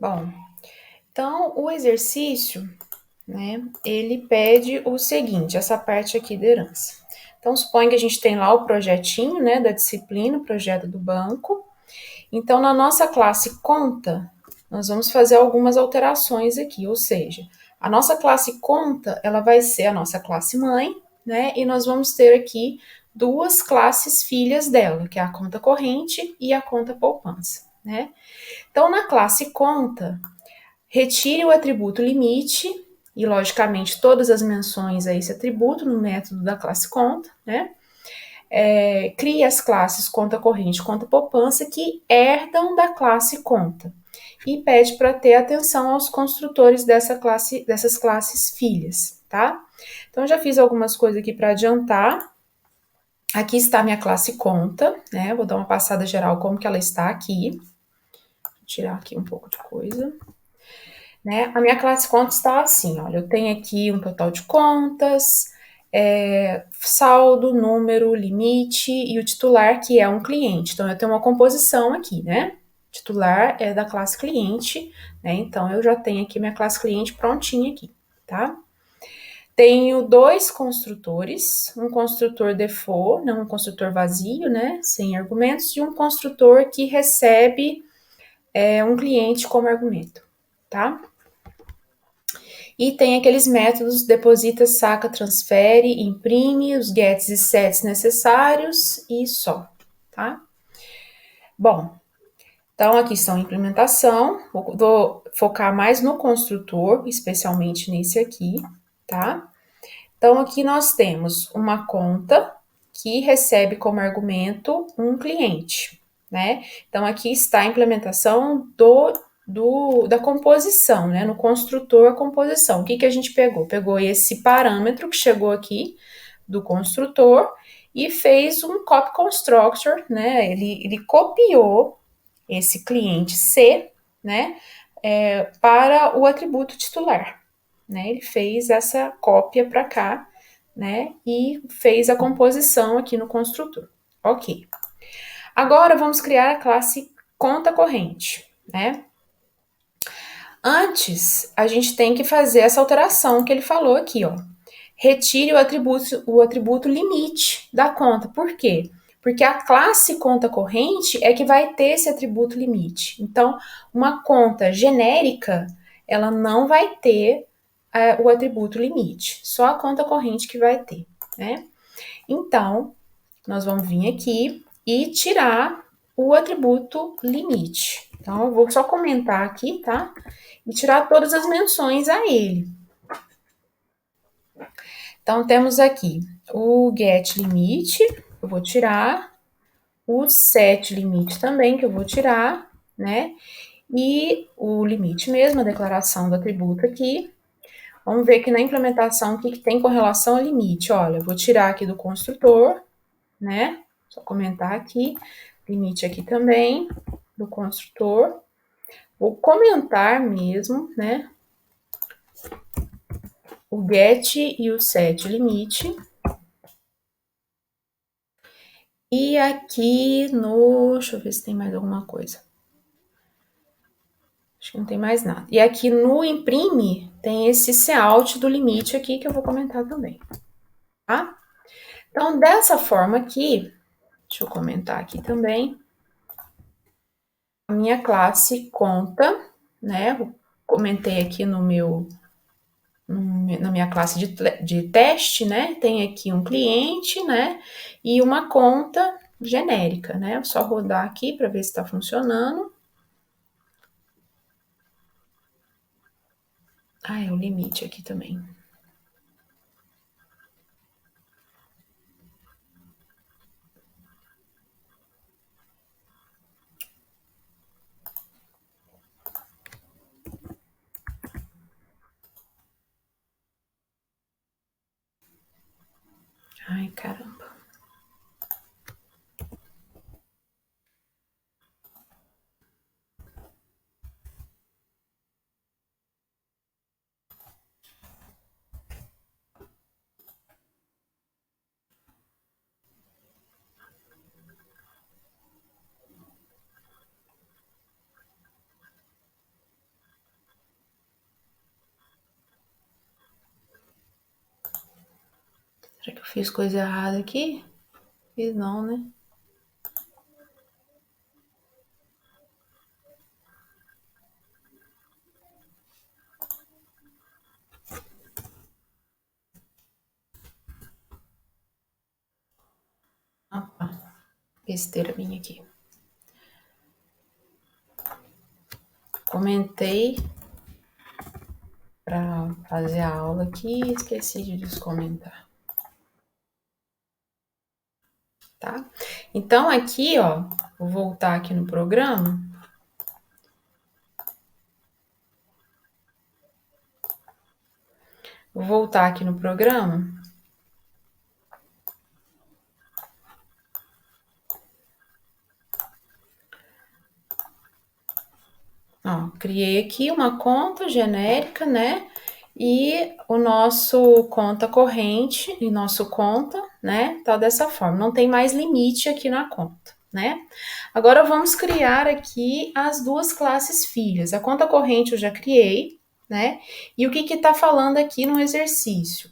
Bom, então o exercício, né, ele pede o seguinte, essa parte aqui da herança. Então, suponha que a gente tem lá o projetinho, né, da disciplina, o projeto do banco. Então, na nossa classe conta, nós vamos fazer algumas alterações aqui, ou seja, a nossa classe conta, ela vai ser a nossa classe mãe, né, e nós vamos ter aqui duas classes filhas dela, que é a conta corrente e a conta poupança, né. Então, na classe conta, retire o atributo limite e, logicamente, todas as menções a esse atributo no método da classe conta, né? Crie as classes conta corrente e conta poupança que herdam da classe conta e pede para ter atenção aos construtores dessas classes filhas, tá? Então, já fiz algumas coisas aqui para adiantar. Aqui está a minha classe conta, né? Vou dar uma passada geral como que ela está aqui. Vou tirar aqui um pouco de coisa. Né? A minha classe conta está assim, olha, eu tenho aqui um total de contas, saldo, número, limite e o titular, que é um cliente. Então, eu tenho uma composição aqui, né? Titular é da classe cliente, né? Então, eu já tenho aqui minha classe cliente prontinha aqui, tá? Tenho dois construtores, um construtor default, não um construtor vazio, né? Sem argumentos, e um construtor que recebe um cliente como argumento, tá? E tem aqueles métodos deposita, saca, transfere, imprime, os gets e sets necessários e só, tá? Bom, então aqui são implementação, vou focar mais no construtor, especialmente nesse aqui, tá? Então aqui nós temos uma conta que recebe como argumento um cliente, né? Então aqui está a implementação da composição, né? No construtor, a composição. O que a gente pegou? Pegou esse parâmetro que chegou aqui do construtor e fez um copy constructor, né? Ele copiou esse cliente C, né? Para o atributo titular, né? Ele fez essa cópia para cá, né? E fez a composição aqui no construtor. Ok. Agora vamos criar a classe conta corrente, né? Antes, a gente tem que fazer essa alteração que ele falou aqui, ó. Retire o atributo limite da conta. Por quê? Porque a classe conta corrente é que vai ter esse atributo limite. Então, uma conta genérica, ela não vai ter o atributo limite. Só a conta corrente que vai ter, né? Então, nós vamos vir aqui e tirar o atributo limite. Então, eu vou só comentar aqui, tá? E tirar todas as menções a ele. Então, temos aqui o get limite, eu vou tirar, o set limite também, que eu vou tirar, né? E o limite mesmo, a declaração do atributo aqui. Vamos ver aqui na implementação o que tem com relação ao limite. Olha, eu vou tirar aqui do construtor, né? Só comentar aqui. Limite aqui também, do construtor. Vou comentar mesmo, né? O get e o set limite. E aqui no... Deixa eu ver se tem mais alguma coisa. Acho que não tem mais nada. E aqui no imprime tem esse cout do limite aqui que eu vou comentar também, tá? Então, dessa forma aqui, deixa eu comentar aqui também, a minha classe conta, né? Eu comentei aqui na minha classe de teste, né? Tem aqui um cliente, né? E uma conta genérica, né? Vou só rodar aqui para ver se está funcionando. Ah, é o limite aqui também. Ai, caramba. Será que eu fiz coisa errada aqui? Fiz não, né? Opa, besteira minha aqui. Comentei para fazer a aula aqui e esqueci de descomentar. Tá? Então, aqui, ó, vou voltar aqui no programa. Vou voltar aqui no programa. Ó, criei aqui uma conta genérica, né? E o nosso conta corrente e nosso conta, né? Tá dessa forma. Não tem mais limite aqui na conta, né? Agora vamos criar aqui as duas classes filhas. A conta corrente eu já criei, né? E o que que tá falando aqui no exercício?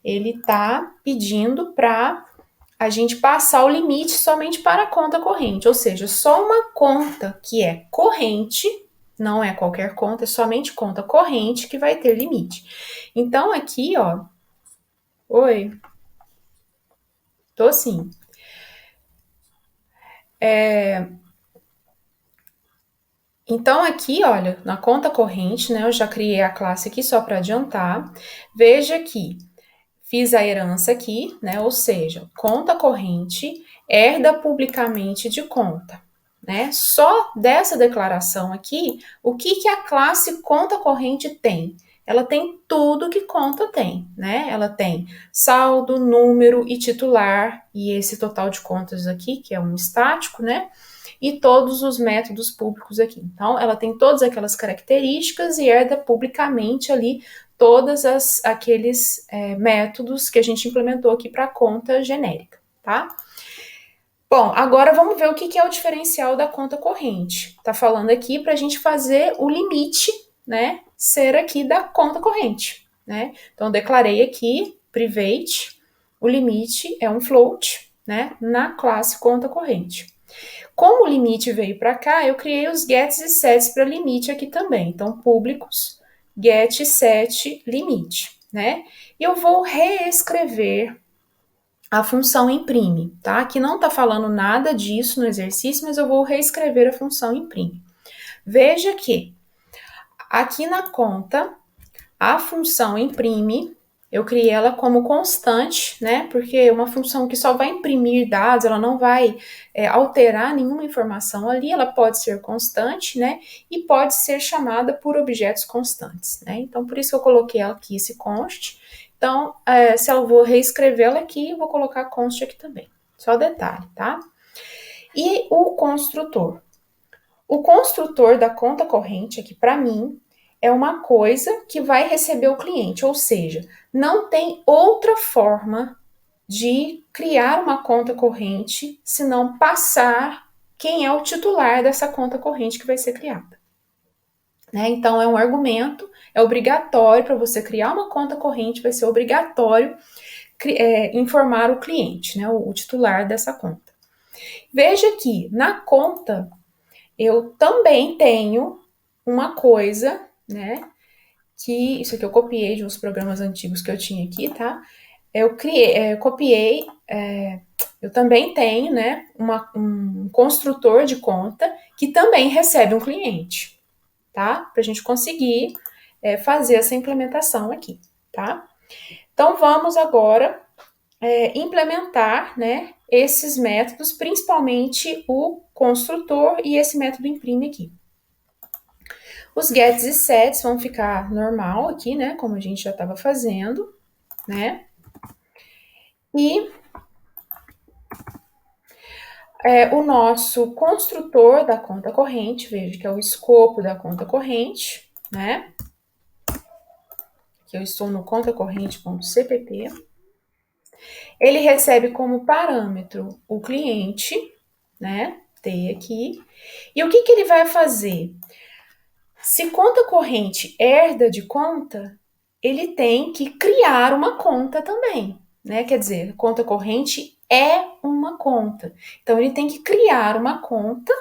Ele tá pedindo para a gente passar o limite somente para a conta corrente, ou seja, só uma conta que é corrente, não é qualquer conta, é somente conta corrente que vai ter limite. Então aqui, ó, oi, tô sim. Então aqui, olha, na conta corrente, né, eu já criei a classe aqui só para adiantar. Veja que fiz a herança aqui, né? Ou seja, conta corrente herda publicamente de conta, né? Só dessa declaração aqui, o que que a classe conta corrente tem? Ela tem tudo que conta tem, né? Ela tem saldo, número e titular, e esse total de contas aqui, que é um estático, né? E todos os métodos públicos aqui. Então, ela tem todas aquelas características e herda publicamente ali todos aqueles métodos que a gente implementou aqui para a conta genérica, tá? Bom, agora vamos ver o que é o diferencial da conta corrente. Tá falando aqui para a gente fazer o limite, né, ser aqui da conta corrente, né? Então, declarei aqui, private, o limite é um float, né, na classe conta corrente. Como o limite veio para cá, eu criei os gets e sets para limite aqui também. Então, públicos, get, set, limite, né? E eu vou reescrever a função imprime, tá? Aqui não tá falando nada disso no exercício, mas eu vou reescrever a função imprime. Veja que aqui na conta, a função imprime, eu criei ela como constante, né? Porque uma função que só vai imprimir dados, ela não vai alterar nenhuma informação ali, ela pode ser constante, né? E pode ser chamada por objetos constantes, né? Então, por isso que eu coloquei aqui esse const. Então, se eu vou reescrevê-la aqui, eu vou colocar const aqui também. Só detalhe, tá? E o construtor. O construtor da conta corrente aqui, para mim, é uma coisa que vai receber o cliente, ou seja, não tem outra forma de criar uma conta corrente se não passar quem é o titular dessa conta corrente que vai ser criada. Né? Então, é um argumento, é obrigatório para você criar uma conta corrente, vai ser obrigatório informar o cliente, né? O titular dessa conta. Veja que na conta eu também tenho uma coisa, né? Que isso aqui eu copiei de uns programas antigos que eu tinha aqui, tá? Eu copiei, eu também tenho, né, um construtor de conta que também recebe um cliente, tá? Para a gente conseguir fazer essa implementação aqui, tá? Então vamos agora implementar, né, esses métodos, principalmente o construtor e esse método imprime aqui. Os gets e sets vão ficar normal aqui, né? Como a gente já estava fazendo, né? E o nosso construtor da conta corrente, veja que é o escopo da conta corrente, né? Que eu estou no conta corrente.cpp. Ele recebe como parâmetro o cliente, né? T aqui. E o que ele vai fazer? Se conta corrente herda de conta, ele tem que criar uma conta também, né? Quer dizer, conta corrente é uma conta. Então, ele tem que criar uma conta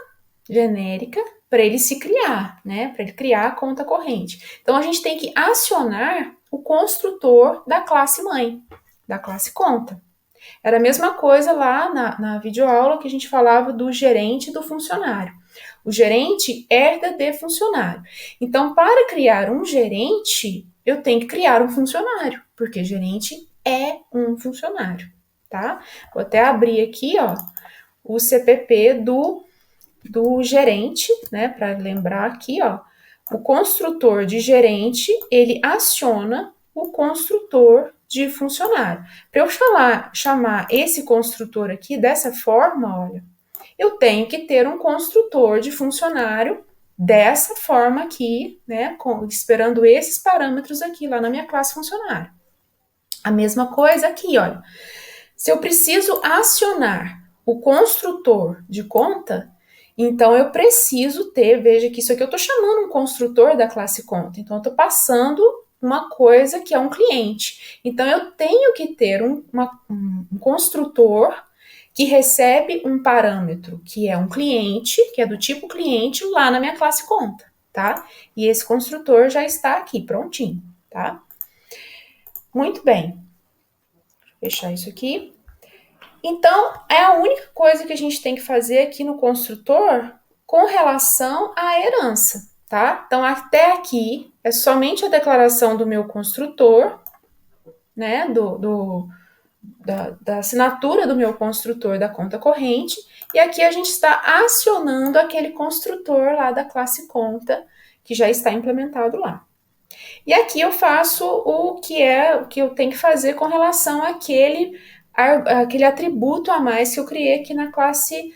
genérica para ele se criar, né? Para ele criar a conta corrente. Então, a gente tem que acionar o construtor da classe mãe, da classe conta. Era a mesma coisa lá na videoaula que a gente falava do gerente e do funcionário. O gerente herda de funcionário. Então, para criar um gerente, eu tenho que criar um funcionário, porque gerente é um funcionário, tá? Vou até abrir aqui, ó, o CPP do gerente, né, para lembrar aqui, ó, o construtor de gerente, ele aciona o construtor de funcionário. Para eu chamar esse construtor aqui dessa forma, olha, eu tenho que ter um construtor de funcionário dessa forma aqui, né, esperando esses parâmetros aqui lá na minha classe funcionário. A mesma coisa aqui, olha. Se eu preciso acionar o construtor de conta, então eu preciso ter, veja que isso aqui eu estou chamando um construtor da classe conta, então eu estou passando uma coisa que é um cliente. Então eu tenho que ter um construtor que recebe um parâmetro que é um cliente, que é do tipo cliente, lá na minha classe conta, tá? E esse construtor já está aqui, prontinho, tá? Muito bem. Vou fechar isso aqui. Então, é a única coisa que a gente tem que fazer aqui no construtor com relação à herança, tá? Então, até aqui é somente a declaração do meu construtor, né? Da assinatura do meu construtor da conta corrente, e aqui a gente está acionando aquele construtor lá da classe conta que já está implementado lá. E aqui eu faço o que eu tenho que fazer com relação àquele atributo a mais que eu criei aqui na classe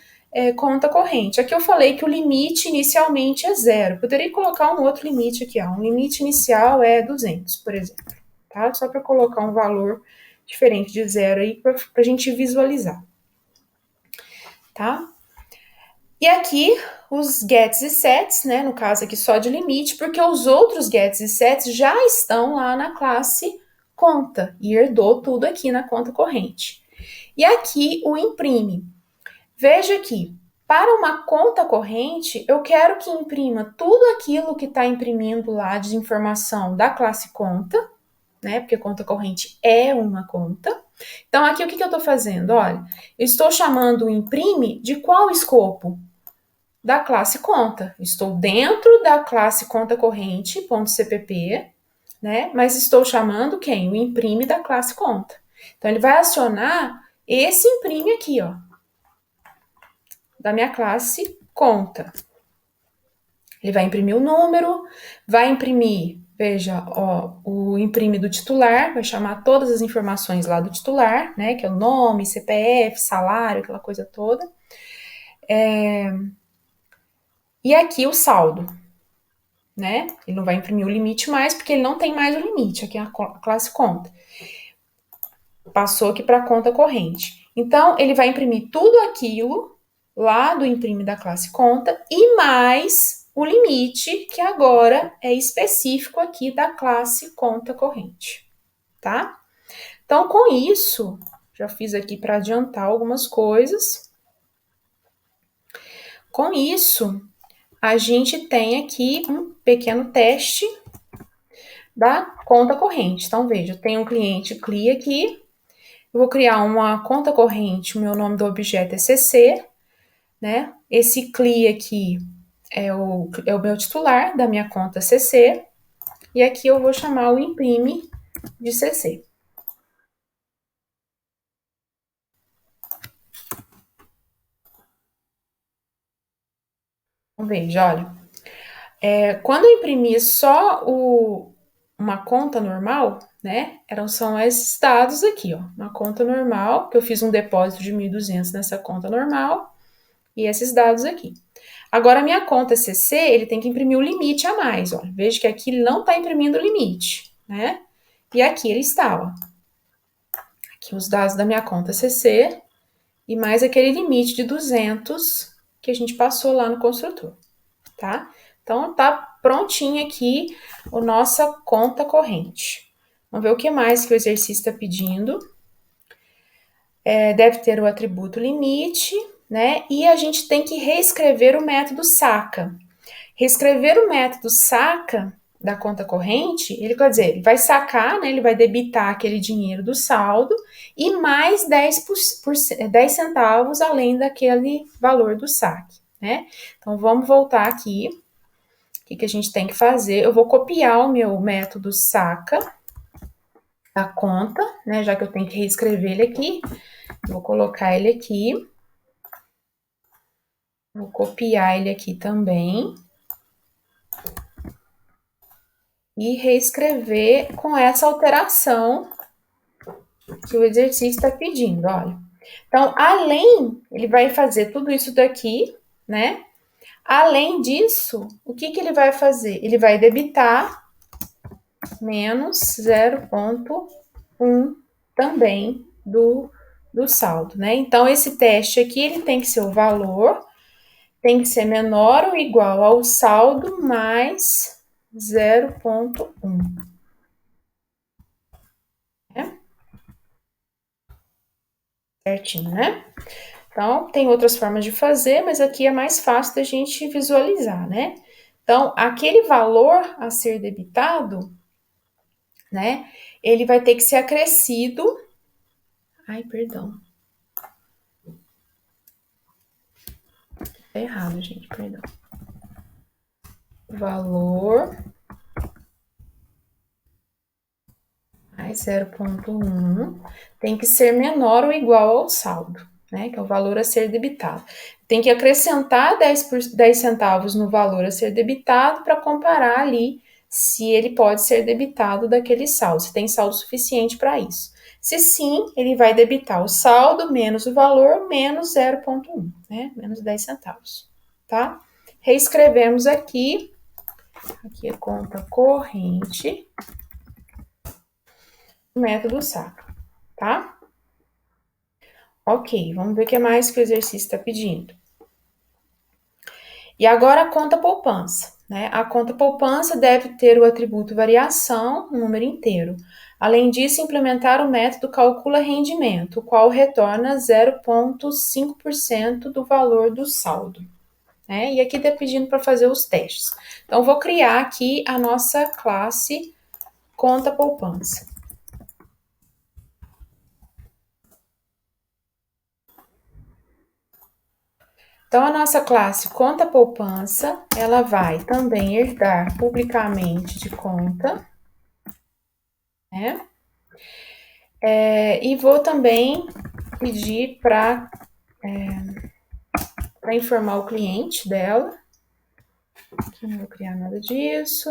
conta corrente. Aqui eu falei que o limite inicialmente é 0. Poderia colocar um outro limite aqui, ó. Um limite inicial é 200, por exemplo, tá? Só para colocar um valor diferente de 0 aí para a gente visualizar, tá? E aqui os gets e sets, né? No caso aqui só de limite, porque os outros gets e sets já estão lá na classe conta e herdou tudo aqui na conta corrente. E aqui o imprime. Veja aqui, para uma conta corrente, eu quero que imprima tudo aquilo que está imprimindo lá de informação da classe conta, né? Porque conta corrente é uma conta. Então, aqui o que eu estou fazendo? Olha, eu estou chamando o imprime de qual escopo? Da classe conta. Estou dentro da classe conta corrente, .cpp, né? Mas estou chamando quem? O imprime da classe conta. Então, ele vai acionar esse imprime aqui, ó, da minha classe conta. Ele vai imprimir o número, vai imprimir, veja, ó, o imprime do titular, vai chamar todas as informações lá do titular, né? Que é o nome, CPF, salário, aquela coisa toda. E aqui o saldo, né? Ele não vai imprimir o limite mais, porque ele não tem mais o limite, aqui é a classe conta. Passou aqui para a conta corrente. Então, ele vai imprimir tudo aquilo lá do imprime da classe conta e mais o limite, que agora é específico aqui da classe conta corrente, tá? Então, com isso, já fiz aqui para adiantar algumas coisas. Com isso, a gente tem aqui um pequeno teste da conta corrente. Então, veja, eu tenho um cliente CLI aqui, eu vou criar uma conta corrente, o meu nome do objeto é CC, né? Esse CLI aqui é o meu titular da minha conta CC, e aqui eu vou chamar o imprime de CC. Então, veja, olha, quando eu imprimir só uma conta normal, né, são esses dados aqui, ó, uma conta normal, que eu fiz um depósito de 1.200 nessa conta normal, e esses dados aqui. Agora, a minha conta CC, ele tem que imprimir o limite a mais, ó. Veja que aqui ele não está imprimindo o limite, né? E aqui ele está, ó. Aqui os dados da minha conta CC e mais aquele limite de 200 que a gente passou lá no construtor, tá? Então, tá prontinho aqui a nossa conta corrente. Vamos ver o que mais que o exercício está pedindo. deve ter o atributo limite, né? E a gente tem que reescrever o método saca. Reescrever o método saca da conta corrente, ele quer dizer, ele vai sacar, né? Ele vai debitar aquele dinheiro do saldo e mais 10 centavos além daquele valor do saque, né? Então vamos voltar aqui. O que a gente tem que fazer? Eu vou copiar o meu método saca da conta, né? Já que eu tenho que reescrever ele aqui, vou colocar ele aqui. Vou copiar ele aqui também. E reescrever com essa alteração que o exercício está pedindo, olha. Então, ele vai fazer tudo isso daqui, né? Além disso, o que ele vai fazer? Ele vai debitar menos 0,1 também do saldo, né? Então, esse teste aqui, ele tem que ser o valor, tem que ser menor ou igual ao saldo mais 0,1. Né? Certinho, né? Então, tem outras formas de fazer, mas aqui é mais fácil da gente visualizar, né? Então, aquele valor a ser debitado, né? Ele vai ter que ser acrescido. Ai, perdão. Tá errado, gente, perdão. Valor mais 0,1 tem que ser menor ou igual ao saldo, né? Que é o valor a ser debitado. Tem que acrescentar 10 centavos no valor a ser debitado para comparar ali se ele pode ser debitado daquele saldo, se tem saldo suficiente para isso. Se sim, ele vai debitar o saldo menos o valor menos 0,1, né? Menos 10 centavos, tá? Reescrevemos aqui é conta corrente, método saca, tá? Ok, vamos ver o que mais que o exercício está pedindo. E agora a conta poupança, né? A conta poupança deve ter o atributo variação, um número inteiro. Além disso, implementar o método calcula rendimento, o qual retorna 0,5% do valor do saldo. Né? E aqui está pedindo para fazer os testes. Então, vou criar aqui a nossa classe conta poupança. Então, a nossa classe conta poupança, ela vai também herdar publicamente de conta, né? E vou também pedir para informar o cliente dela. Aqui não vou criar nada disso.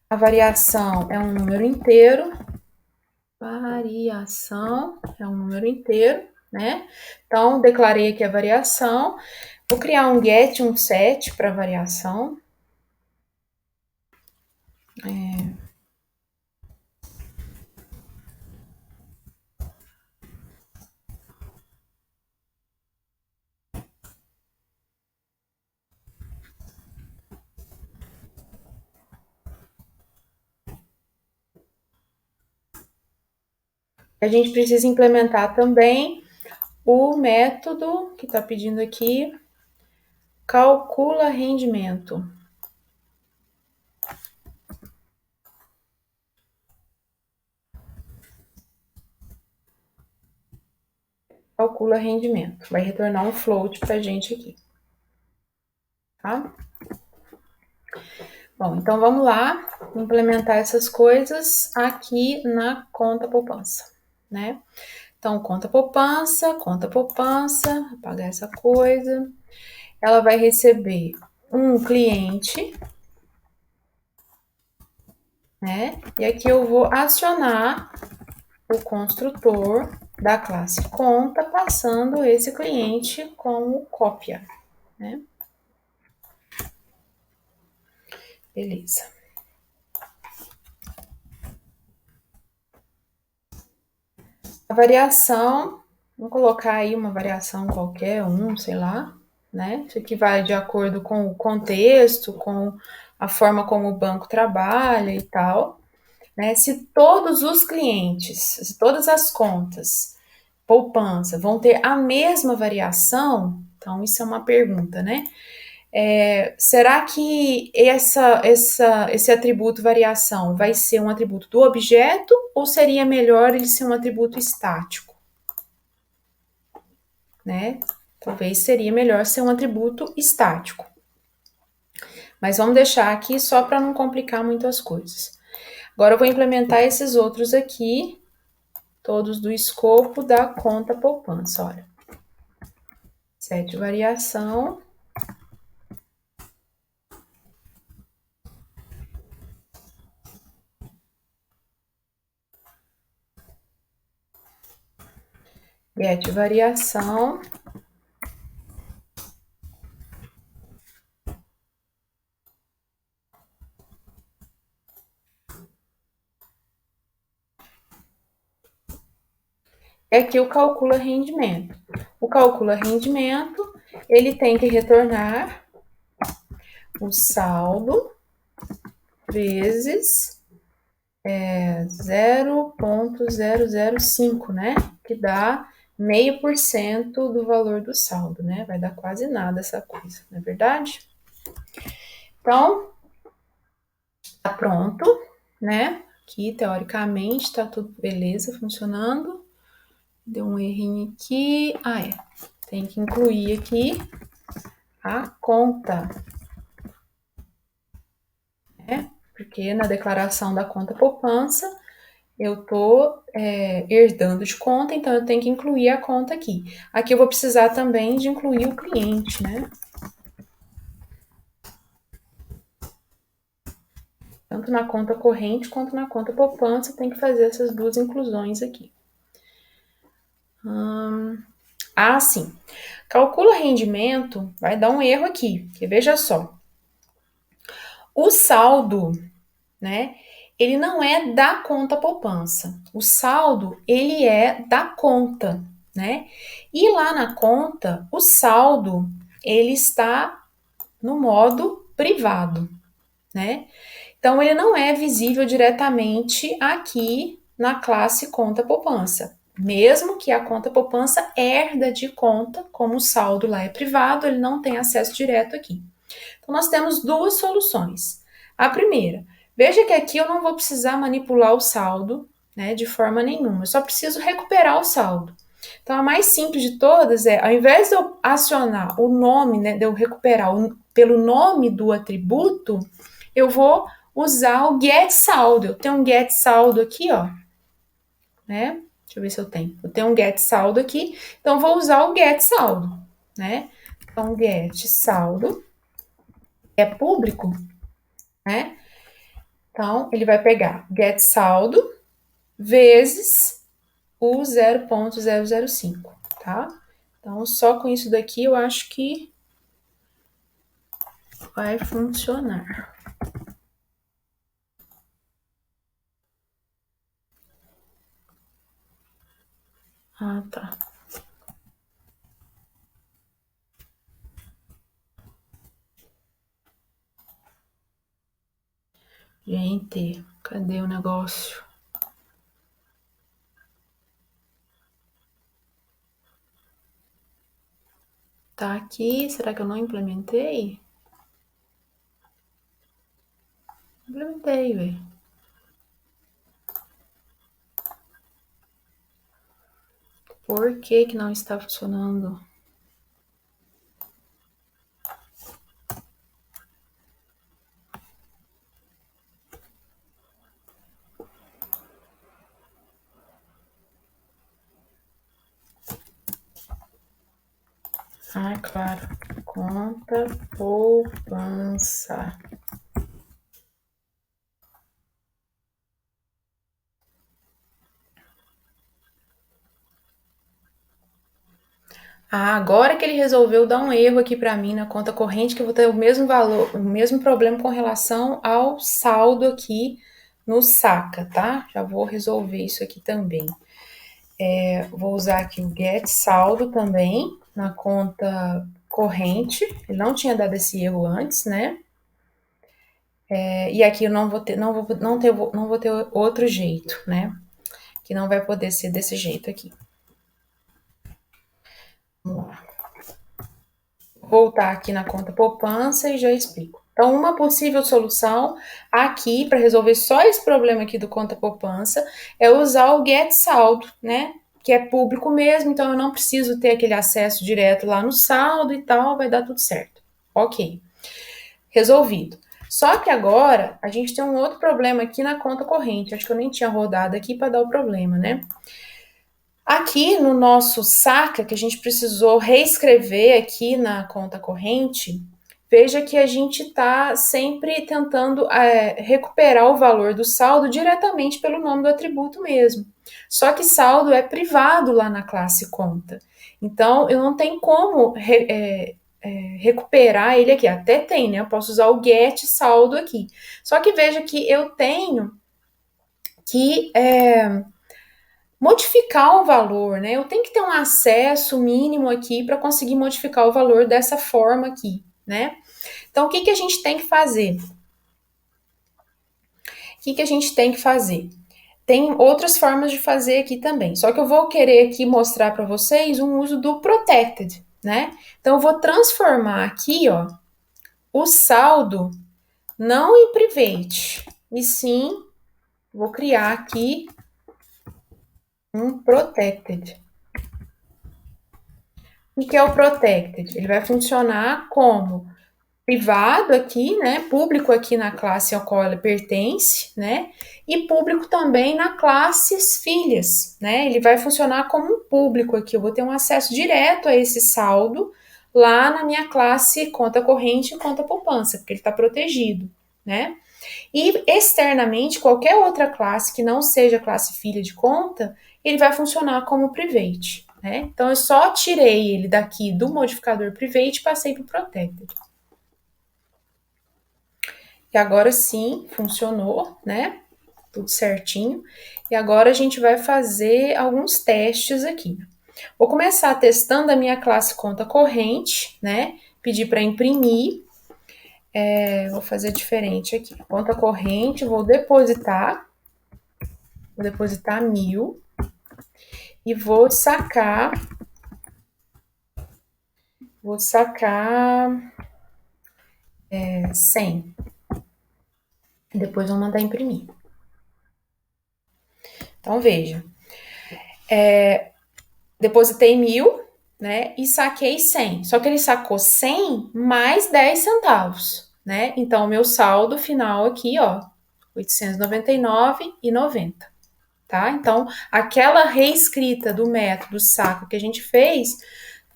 A variação é um número inteiro. Variação é um número inteiro, né? Então, declarei aqui a variação. Vou criar um get, um set para variação. A gente precisa implementar também o método que está pedindo aqui, calcula rendimento. Calcula rendimento. Vai retornar um float para a gente aqui. Tá? Bom, então vamos lá implementar essas coisas aqui na conta poupança, né? Então, conta poupança, apagar essa coisa. Ela vai receber um cliente, né? E aqui eu vou acionar o construtor da classe conta, passando esse cliente como cópia, né? Beleza. A variação, vamos colocar aí uma variação qualquer, sei lá, né? Isso aqui vai de acordo com o contexto, com a forma como o banco trabalha e tal, né? Se todos os clientes, se todas as contas, poupança, vão ter a mesma variação, então isso é uma pergunta, né? Será que esse atributo variação vai ser um atributo do objeto ou seria melhor ele ser um atributo estático? Né? Talvez seria melhor ser um atributo estático. Mas vamos deixar aqui só para não complicar muito as coisas. Agora eu vou implementar esses outros aqui, todos do escopo da conta poupança, olha. Set variação. Get variação. E aqui o calcula rendimento. O calcula rendimento, ele tem que retornar o saldo vezes 0,005, né? Que dá 0,5% do valor do saldo, né? Vai dar quase nada essa coisa, não é verdade? Então, tá pronto, né? Aqui, teoricamente, tá tudo beleza, funcionando. Deu um errinho aqui. Tem que incluir aqui a conta, né? Porque na declaração da conta poupança, eu tô herdando de conta, então eu tenho que incluir a conta aqui. Aqui eu vou precisar também de incluir o cliente, né? Tanto na conta corrente quanto na conta poupança, tem que fazer essas duas inclusões aqui. Sim. Calcula rendimento, vai dar um erro aqui, porque veja só. O saldo, né? Ele não é da conta poupança. O saldo, ele é da conta, né? E lá na conta, o saldo, ele está no modo privado, né? Então, ele não é visível diretamente aqui na classe conta poupança. Mesmo que a conta poupança herda de conta, como o saldo lá é privado, ele não tem acesso direto aqui. Então, nós temos duas soluções. A primeira, veja que aqui eu não vou precisar manipular o saldo, né, de forma nenhuma, eu só preciso recuperar o saldo. Então, a mais simples de todas é, ao invés de eu acionar o nome, né, de eu recuperar pelo nome do atributo, eu vou usar o get saldo. Eu tenho um get saldo aqui, ó, né? Deixa eu ver se eu tenho. Eu tenho um get saldo aqui, então vou usar o get saldo, né? Então, get saldo é público, né? Então, ele vai pegar get saldo vezes o 0,005, tá? Então, só com isso daqui eu acho que vai funcionar. Tá. Gente, cadê o negócio? Tá aqui, será que eu não implementei? Implementei, velho. Por que que não está funcionando? Claro. Conta poupança. Agora que ele resolveu dar um erro aqui para mim na conta corrente, que eu vou ter o mesmo valor, o mesmo problema com relação ao saldo aqui no saca, tá? Já vou resolver isso aqui também. Vou usar aqui o get saldo também na conta corrente. Ele não tinha dado esse erro antes, né? E aqui eu não vou ter, não vou ter outro jeito, né? Que não vai poder ser desse jeito aqui. Vamos lá. Vou voltar aqui na conta poupança e já explico. Então, uma possível solução aqui para resolver só esse problema aqui do conta poupança é usar o get saldo, né? Que é público mesmo, então eu não preciso ter aquele acesso direto lá no saldo e tal, vai dar tudo certo. Ok, resolvido. Só que agora a gente tem um outro problema aqui na conta corrente. Acho que eu nem tinha rodado aqui para dar o problema, né? Aqui no nosso saca, que a gente precisou reescrever aqui na conta corrente, veja que a gente está sempre tentando recuperar o valor do saldo diretamente pelo nome do atributo mesmo. Só que saldo é privado lá na classe conta. Então, eu não tenho como recuperar ele aqui. Até tem, né? Eu posso usar o get saldo aqui. Só que veja que eu tenho que modificar o valor, né? Eu tenho que ter um acesso mínimo aqui para conseguir modificar o valor dessa forma aqui, né? Então, o que, que a gente tem que fazer? O que, que a gente tem que fazer? Tem outras formas de fazer aqui também, só que eu vou querer aqui mostrar para vocês um uso do protected, né? Então, eu vou transformar aqui, ó, o saldo não em private, e sim, vou criar aqui um protected. O que é o protected? Ele vai funcionar como privado aqui, né? Público aqui na classe ao qual ela pertence, né? E público também na classes filhas, né? Ele vai funcionar como um público aqui. Eu vou ter um acesso direto a esse saldo lá na minha classe conta corrente e conta poupança, porque ele está protegido, né? E externamente, qualquer outra classe que não seja classe filha de conta, ele vai funcionar como private, né? Então, eu só tirei ele daqui do modificador private e passei para o protected. E agora sim, funcionou, né? Tudo certinho. E agora a gente vai fazer alguns testes aqui. Vou começar testando a minha classe conta corrente, né? Pedir para imprimir. Vou fazer diferente aqui. Conta corrente, vou depositar 1.000 e vou sacar 100. Depois vou mandar imprimir. Então, veja. Depositei 1.000, né? E saquei 100. Só que ele sacou 100 mais 10 centavos, né? Então, o meu saldo final aqui, ó, 899,90, tá? Então, aquela reescrita do método saco que a gente fez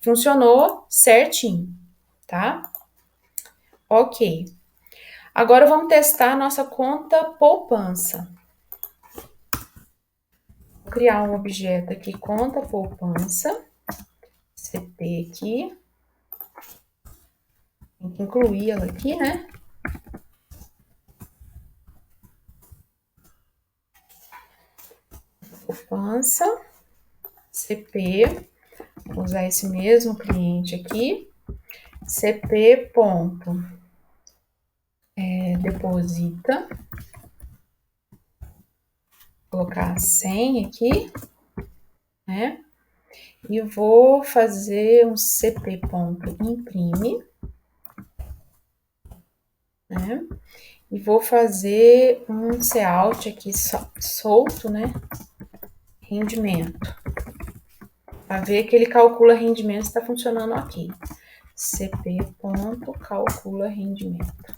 funcionou certinho, tá? Ok. Agora vamos testar a nossa conta poupança. Vou criar um objeto aqui, conta poupança, CP aqui. Tem que incluir ela aqui, né? Poupança, CP, vou usar esse mesmo cliente aqui, CP ponto deposita, colocar 100 aqui, né? E vou fazer um CP ponto imprime, né? E vou fazer um cout aqui solto, né? Rendimento. Para ver que ele calcula rendimento se está funcionando aqui. CP ponto calcula rendimento.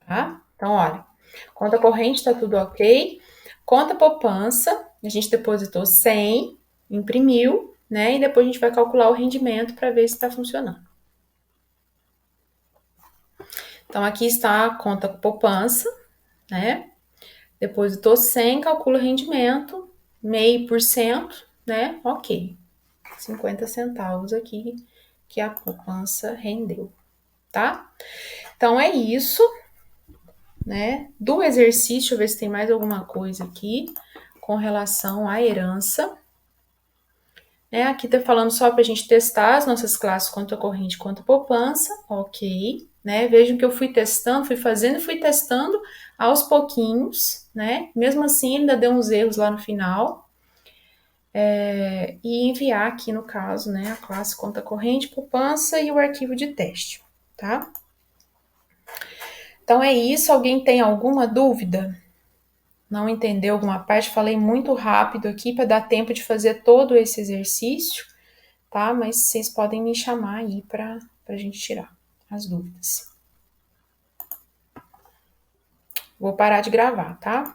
Tá? Então, olha, conta corrente está tudo ok. Conta poupança, a gente depositou 100, imprimiu, né? E depois a gente vai calcular o rendimento para ver se está funcionando. Então, aqui está a conta poupança, né? Depositou 100, calcula o rendimento, 0,5%, né? Ok. 50 centavos aqui que a poupança rendeu, tá? Então, é isso, né? Do exercício, deixa eu ver se tem mais alguma coisa aqui com relação à herança. né? Aqui tá falando só para a gente testar as nossas classes conta corrente e conta poupança, ok, né? Vejam que eu fui testando, fui fazendo e fui testando aos pouquinhos, né? Mesmo assim, ainda deu uns erros lá no final. E enviar aqui, no caso, né, a classe conta corrente, poupança e o arquivo de teste, tá? Então é isso. Alguém tem alguma dúvida? Não entendeu alguma parte? Falei muito rápido aqui para dar tempo de fazer todo esse exercício, tá? Mas vocês podem me chamar aí para a gente tirar as dúvidas. Vou parar de gravar, tá?